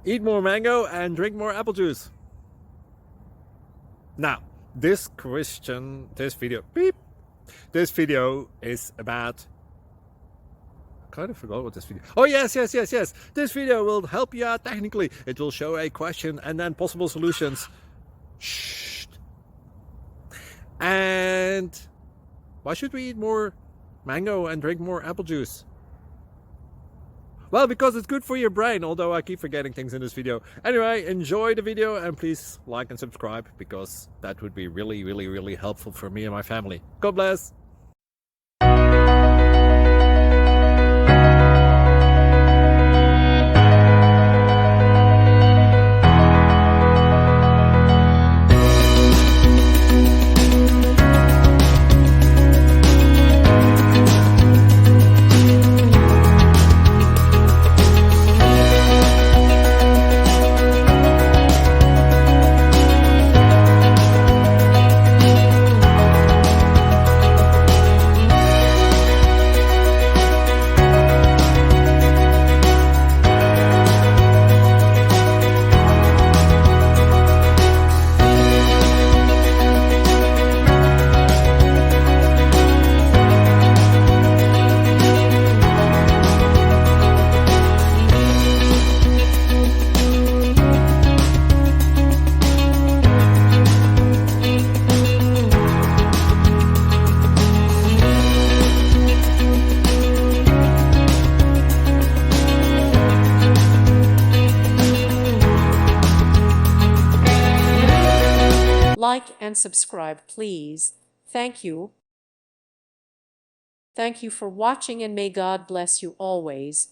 Eat more mango and drink more apple juice. Now, this video is about, I kind of forgot what this video. Oh, yes. This video will help you out technically. It will show a question and then possible solutions. Shh. And why should we eat more mango and drink more apple juice? Well, because it's good for your brain, although I keep forgetting things in this video. Anyway, enjoy the video and please like and subscribe, because that would be really helpful for me and my family. God bless! Like and subscribe, please. Thank you. Thank you for watching, and may God bless you always.